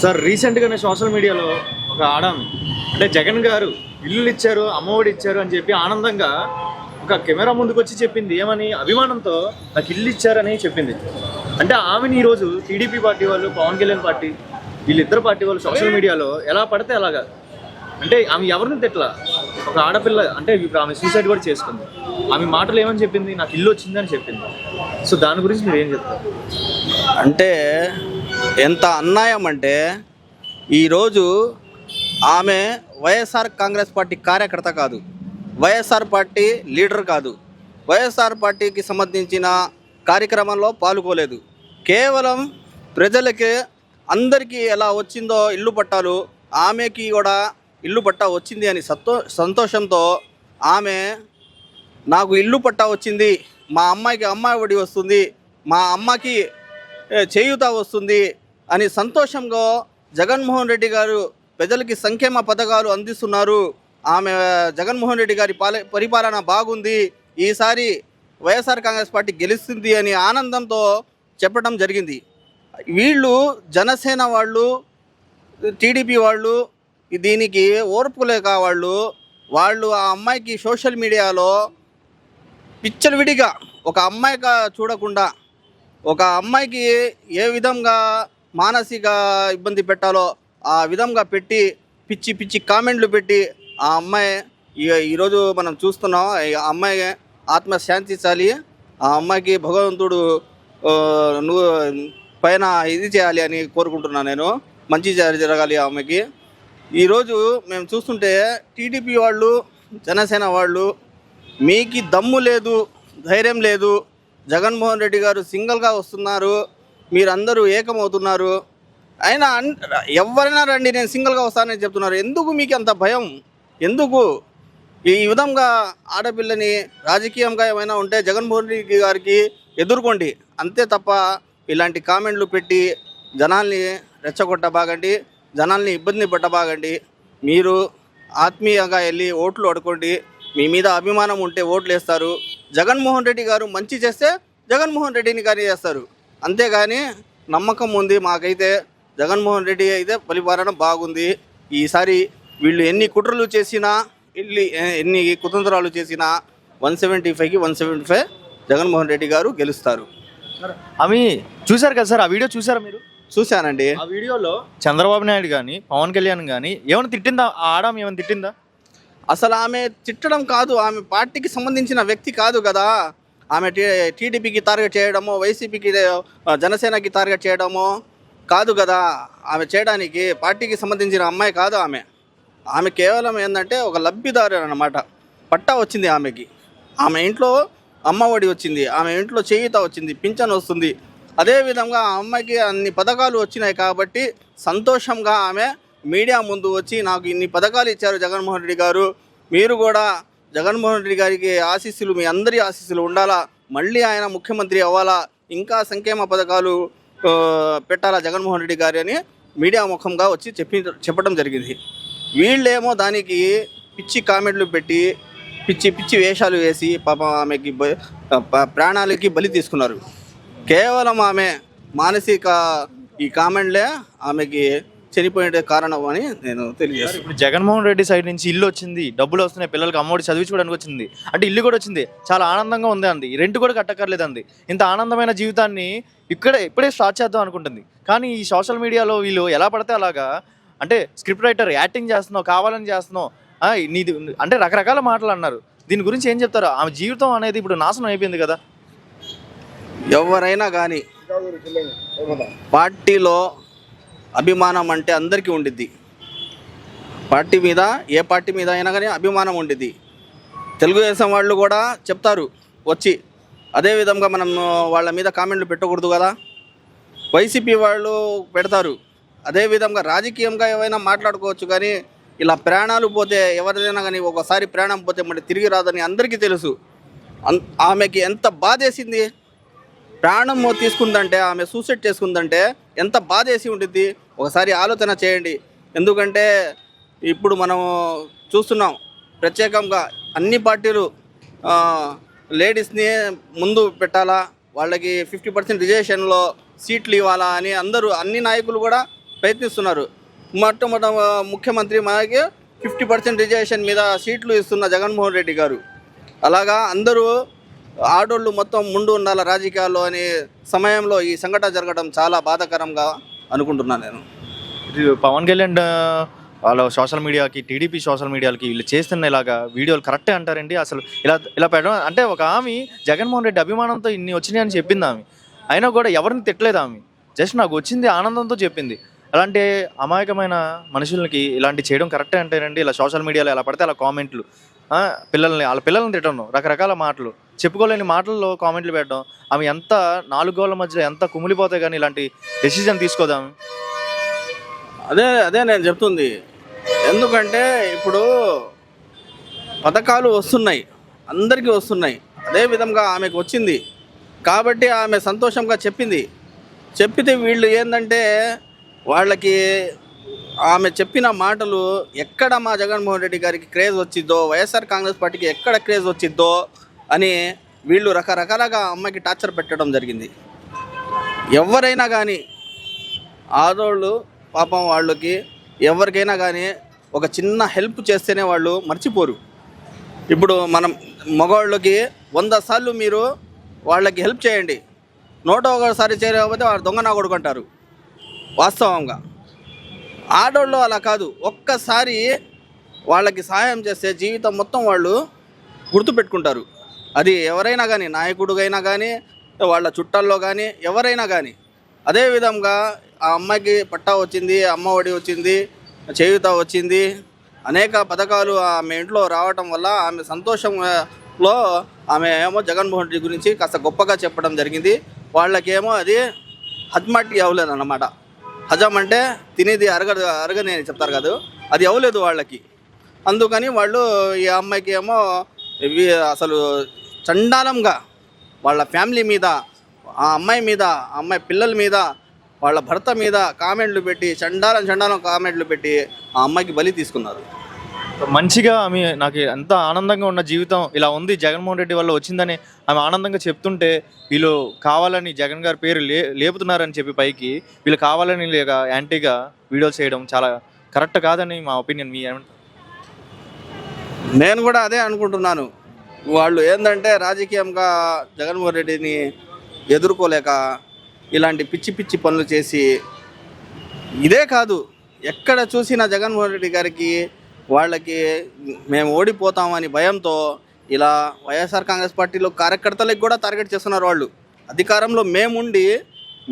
Sir రీసెంట్గానే social మీడియాలో ఒక ఆడామి అంటే జగన్ గారు ఇల్లు ఇచ్చారు, అమ్మఒడి ఇచ్చారు అని చెప్పి ఆనందంగా ఒక కెమెరా ముందుకు వచ్చి చెప్పింది. ఏమని? అభిమానంతో నాకు ఇల్లు ఇచ్చారని చెప్పింది. అంటే ఆమెని ఈరోజు టీడీపీ పార్టీ వాళ్ళు, పవన్ కళ్యాణ్ పార్టీ, వీళ్ళిద్దరు పార్టీ వాళ్ళు సోషల్ మీడియాలో ఎలా పడితే అలాగా, అంటే ఆమె ఎవరిని తిట్లా, ఒక ఆడపిల్ల అంటే ఇప్పుడు ఆమె సూసైడ్ కూడా చేసుకుంది. ఆమె మాటలు ఏమని చెప్పింది? నాకు ఇల్లు వచ్చిందని చెప్పింది. సో దాని గురించి మీరు ఏం చెప్తారు? అంటే ఎంత అన్యాయం అంటే, ఈరోజు ఆమె వైఎస్ఆర్ కాంగ్రెస్ పార్టీ కార్యకర్త కాదు, వైఎస్ఆర్ పార్టీ లీడర్ కాదు, వైఎస్ఆర్ పార్టీకి సంబంధించిన కార్యక్రమంలో పాల్గొలేదు. కేవలం ప్రజలకి అందరికీ ఎలా వచ్చిందో ఇల్లు పట్టాలు, ఆమెకి కూడా ఇల్లు పట్టా వచ్చింది అని సంతోషంతో ఆమె నాకు ఇల్లు పట్టా వచ్చింది, మా అమ్మాయికి అమ్మాయి ఒడి వస్తుంది, మా అమ్మకి చేయూత వస్తుంది అని సంతోషంగా జగన్మోహన్ రెడ్డి గారు ప్రజలకి సంక్షేమ పథకాలు అందిస్తున్నారు, ఆమె జగన్మోహన్ రెడ్డి గారి పరిపాలన బాగుంది, ఈసారి వైఎస్ఆర్ కాంగ్రెస్ పార్టీ గెలుస్తుంది అని ఆనందంతో చెప్పడం జరిగింది. వీళ్ళు జనసేన వాళ్ళు, టీడీపీ వాళ్ళు దీనికి ఓర్పులేక వాళ్ళు ఆ అమ్మాయికి సోషల్ మీడియాలో పిచ్చలవిడిగా ఒక అమ్మాయిగా చూడకుండా, ఒక అమ్మాయికి ఏ విధంగా మానసిక ఇబ్బంది పెట్టాలో ఆ విధంగా పెట్టి పిచ్చి పిచ్చి కామెంట్లు పెట్టి ఆ అమ్మాయి ఈరోజు మనం చూస్తున్నాం. ఆ అమ్మాయి ఆత్మశాంతించాలి, ఆ అమ్మాయికి భగవంతుడు నువ్వు పైన ఇది చేయాలి అని కోరుకుంటున్నాను. నేను మంచి జరగాలి ఆ అమ్మాయికి. ఈరోజు మేము చూస్తుంటే టీడీపీ వాళ్ళు, జనసేన వాళ్ళు, మీకు దమ్ము లేదు, ధైర్యం లేదు, జగన్మోహన్ రెడ్డి గారు సింగిల్గా వస్తున్నారు, మీరందరూ ఏకమవుతున్నారు, అయినా ఎవరైనా రండి నేను సింగిల్గా వస్తానని చెప్తున్నారు. ఎందుకు మీకు అంత భయం? ఎందుకు ఈ విధంగా ఆడపిల్లని రాజకీయంగా ఏమైనా ఉంటే జగన్మోహన్ రెడ్డి గారికి ఎదుర్కోండి, అంతే తప్ప ఇలాంటి కామెంట్లు పెట్టి జనాల్ని రెచ్చగొట్టబాగండి, జనాల్ని ఇబ్బంది పెట్టబాగండి. మీరు ఆత్మీయంగా వెళ్ళి ఓట్లు అడుకోండి, మీ మీద అభిమానం ఉంటే ఓట్లు వేస్తారు. జగన్మోహన్ రెడ్డి గారు మంచి చేస్తే జగన్మోహన్ రెడ్డిని కానీ చేస్తారు, అంతేగాని నమ్మకం ఉంది మాకైతే జగన్మోహన్ రెడ్డి అయితే పరిపాలన బాగుంది. ఈసారి వీళ్ళు ఎన్ని కుట్రలు చేసినా, ఎన్ని కుతంత్రాలు చేసినా 175కి 175 జగన్మోహన్ రెడ్డి గారు గెలుస్తారు. ఆమె చూశారు కదా సార్, ఆ వీడియో చూసారా మీరు? చూశానండి. ఆ వీడియోలో చంద్రబాబు నాయుడు కానీ, పవన్ కళ్యాణ్ కానీ ఏమైనా తిట్టిందా? ఆ ఆడాం ఏమైనా తిట్టిందా? అసలు ఆమె తిట్టడం కాదు, ఆమె పార్టీకి సంబంధించిన వ్యక్తి కాదు కదా. ఆమె టీడీపీకి టార్గెట్ చేయడమో, వైసీపీకి, జనసేనకి టార్గెట్ చేయడమో కాదు కదా. ఆమె చేయడానికి పార్టీకి సంబంధించిన అమ్మాయి కాదు. ఆమె కేవలం ఏంటంటే ఒక లబ్ధిదారు అన్నమాట. పట్టా వచ్చింది ఆమెకి, ఆమె ఇంట్లో అమ్మఒడి వచ్చింది, ఆమె ఇంట్లో చేయూత వచ్చింది, పింఛన్ వస్తుంది. అదేవిధంగా ఆ అమ్మాయికి అన్ని పథకాలు వచ్చినాయి కాబట్టి సంతోషంగా ఆమె మీడియా ముందు వచ్చి నాకు ఇన్ని పథకాలు ఇచ్చారు జగన్మోహన్ రెడ్డి గారు, మీరు కూడా జగన్మోహన్ రెడ్డి గారికి ఆశీస్సులు, మీ అందరి ఆశీస్సులు ఉండాలా, మళ్ళీ ఆయన ముఖ్యమంత్రి అవ్వాలా, ఇంకా సంక్షేమ పథకాలు పెట్టాలా జగన్మోహన్ రెడ్డి గారు అని మీడియా ముఖంగా వచ్చి చెప్పడం జరిగింది. వీళ్ళేమో దానికి పిచ్చి కామెంట్లు పెట్టి పిచ్చి పిచ్చి వేషాలు వేసి పాపం ఆమెకి ప్రాణాలకి బలి తీసుకున్నారు. కేవలం ఆమె మానసిక ఈ కామెంట్లే ఆమెకి చనిపోయే కారణం అని నేను తెలియజేస్తాను. ఇప్పుడు జగన్మోహన్ రెడ్డి సైడ్ నుంచి ఇల్లు వచ్చింది, డబ్బులు వస్తున్నాయి, పిల్లలకి అమ్మఒడి చదివించుకోవడానికి వచ్చింది, అంటే ఇల్లు కూడా వచ్చింది, చాలా ఆనందంగా ఉంది అంది, రెంట్ కూడా కట్టక్కర్లేదండి. ఇంత ఆనందమైన జీవితాన్ని ఇప్పుడే స్టార్ట్ చేద్దాం అనుకుంటుంది. కానీ ఈ సోషల్ మీడియాలో వీళ్ళు ఎలా పడితే అలాగా, అంటే స్క్రిప్ట్ రైటర్ యాక్టింగ్ చేస్తున్నావు, కావాలని చేస్తున్నావు, నీది అంటే రకరకాల మాటలు అన్నారు. దీని గురించి ఏం చెప్తారు? ఆమె జీవితం అనేది ఇప్పుడు నాశనం అయిపోయింది కదా. ఎవరైనా కానీ పార్టీలో అభిమానం అంటే అందరికీ ఉండిద్ది, పార్టీ మీద, ఏ పార్టీ మీద అయినా కానీ అభిమానం ఉండిద్ది. తెలుగుదేశం వాళ్ళు కూడా చెప్తారు వచ్చి, అదేవిధంగా మనం వాళ్ళ మీద కామెంట్లు పెట్టకూడదు కదా. వైసీపీ వాళ్ళు పెడతారు, అదేవిధంగా రాజకీయంగా ఏమైనా మాట్లాడుకోవచ్చు, కానీ ఇలా ప్రాణాలు పోతే ఎవరిదైనా కానీ ఒకసారి ప్రాణం పోతే మళ్ళీ తిరిగి రాదని అందరికీ తెలుసు. ఆమెకి ఎంత బాధేసింది, ప్రాణం తీసుకుందంటే, ఆమె సూసైడ్ చేసుకుందంటే ఎంత బాధేసి ఉంటుంది ఒకసారి ఆలోచన చేయండి. ఎందుకంటే ఇప్పుడు మనం చూస్తున్నాం ప్రత్యేకంగా అన్ని పార్టీలు లేడీస్ని ముందు పెట్టాలా, వాళ్ళకి 50% రిజర్వేషన్లో సీట్లు ఇవ్వాలా అని అన్ని నాయకులు కూడా ప్రయత్నిస్తున్నారు. మొట్టమొదటి ముఖ్యమంత్రి మనకి 50% రిజర్వేషన్ మీద సీట్లు ఇస్తున్న జగన్మోహన్ రెడ్డి గారు. అలాగా అందరూ ఆడోళ్ళు మొత్తం ముందు ఉండాల రాజకీయాల్లో అనే సమయంలో ఈ సంఘటన జరగడం చాలా బాధాకరంగా అనుకుంటున్నాను నేను. ఇది పవన్ కళ్యాణ్ వాళ్ళ సోషల్ మీడియాకి, టీడీపీ సోషల్ మీడియాలకి వీళ్ళు చేస్తున్న ఇలాగా వీడియోలు కరెక్టే అంటారండి? అసలు ఇలా పెట్టడం అంటే ఒక ఆమె జగన్మోహన్ రెడ్డి అభిమానంతో ఇన్ని వచ్చినాయని చెప్పింది ఆమె, అయినా కూడా ఎవరిని తిట్టలేదు ఆమె. జస్ట్ నాకు వచ్చింది ఆనందంతో చెప్పింది. అలాంటి అమాయకమైన మనుషులకి ఇలాంటి చేయడం కరెక్టే అంటారండి? ఇలా సోషల్ మీడియాలో ఎలా పడితే అలా కామెంట్లు, వాళ్ళ పిల్లల్ని తిట్టడం, రకరకాల మాటలు, చెప్పుకోలేని మాటల్లో కామెంట్లు పెట్టడం. ఆమె ఎంత 4 గోళ్ల మధ్యలో ఎంత కుమిలిపోతే కానీ ఇలాంటి డెసిజన్ తీసుకోదాము. అదే నేను చెప్తుంది. ఎందుకంటే ఇప్పుడు పథకాలు వస్తున్నాయి, అందరికీ వస్తున్నాయి. అదే విధంగా ఆమెకు వచ్చింది కాబట్టి ఆమె సంతోషంగా చెప్పితే వీళ్ళు ఏంటంటే వాళ్ళకి ఆమె చెప్పిన మాటలు ఎక్కడ మా జగన్మోహన్ రెడ్డి గారికి క్రేజ్ వచ్చిద్దో, వైఎస్ఆర్ కాంగ్రెస్ పార్టీకి ఎక్కడ క్రేజ్ వచ్చిద్దో అని వీళ్ళు రకరకాలుగా అమ్మాయికి టార్చర్ పెట్టడం జరిగింది. ఎవరైనా కానీ ఆడోళ్ళు పాపం వాళ్ళకి ఎవరికైనా కానీ ఒక చిన్న హెల్ప్ చేస్తేనే వాళ్ళు మర్చిపోరు. ఇప్పుడు మనం మగవాళ్ళకి 100 సార్లు మీరు వాళ్ళకి హెల్ప్ చేయండి, 101సారి చేయకపోతే వాళ్ళు దొంగ నా కొడుకుంటారు వాస్తవంగా. ఆడోళ్ళు అలా కాదు, ఒక్కసారి వాళ్ళకి సహాయం చేస్తే జీవితం మొత్తం వాళ్ళు గుర్తుపెట్టుకుంటారు. అది ఎవరైనా కానీ, నాయకుడికైనా కానీ, వాళ్ళ చుట్టాల్లో కానీ, ఎవరైనా కానీ. అదేవిధంగా ఆ అమ్మాయికి పట్టా వచ్చింది, అమ్మఒడి వచ్చింది, చేయూత వచ్చింది, అనేక పథకాలు ఆమె ఇంట్లో రావటం వల్ల ఆమె సంతోషంలో ఆమె ఏమో జగన్మోహన్ రెడ్డి గురించి కాస్త గొప్పగా చెప్పడం జరిగింది. వాళ్ళకేమో అది హజ్మట్టి అవ్వలేదు అన్నమాట. హజం అంటే తినేది అరగని అని చెప్తారు కదా, అది అవ్వలేదు వాళ్ళకి. అందుకని వాళ్ళు ఈ అమ్మాయికి ఏమో అసలు చండాలంగా వాళ్ళ ఫ్యామిలీ మీద, ఆ అమ్మాయి మీద, ఆ అమ్మాయి పిల్లల మీద, వాళ్ళ భర్త మీద కామెంట్లు పెట్టి చండాలం కామెంట్లు పెట్టి ఆ అమ్మాయికి బలి తీసుకున్నారు. మంచిగా ఆమె నాకు ఎంత ఆనందంగా ఉన్న జీవితం ఇలా ఉంది జగన్మోహన్ రెడ్డి వల్ల వచ్చిందని ఆమె ఆనందంగా చెప్తుంటే, వీళ్ళు కావాలని జగన్ గారి పేరు లేపుతున్నారని చెప్పి పైకి వీళ్ళు కావాలని లేక యాంటీగా వీడియోస్ చేయడం చాలా కరెక్ట్ కాదని మా ఒపీనియన్. మీ ఏమంటారు? నేను కూడా అదే అనుకుంటున్నాను. వాళ్ళు ఏంటంటే రాజకీయంగా జగన్మోహన్ రెడ్డిని ఎదుర్కోలేక ఇలాంటి పిచ్చి పనులు చేసి, ఇదే కాదు ఎక్కడ చూసినా జగన్మోహన్ రెడ్డి గారికి వాళ్ళకి మేము ఓడిపోతామని భయంతో ఇలా వైఎస్ఆర్ కాంగ్రెస్ పార్టీలో కార్యకర్తలకు కూడా టార్గెట్ చేస్తున్నారు. వాళ్ళు అధికారంలో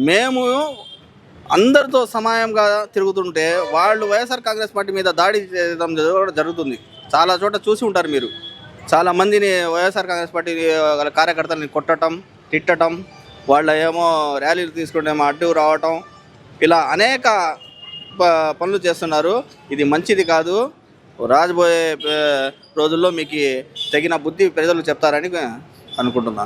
మేము అందరితో సమానంగా తిరుగుతుంటే వాళ్ళు వైఎస్ఆర్ కాంగ్రెస్ పార్టీ మీద దాడి చేయడం జరుగుతుంది. చాలా చోట చూసి ఉంటారు మీరు. చాలామందిని వైఎస్ఆర్ కాంగ్రెస్ పార్టీ కార్యకర్తలని కొట్టడం, తిట్టడం, వాళ్ళ ఏమో ర్యాలీలు తీసుకుంటే అడ్డు రావటం, ఇలా అనేక పనులు చేస్తున్నారు. ఇది మంచిది కాదు. రాబోయే రోజుల్లో మీకు తగిన బుద్ధి ప్రజలు చెప్తారని అనుకుంటున్నాను.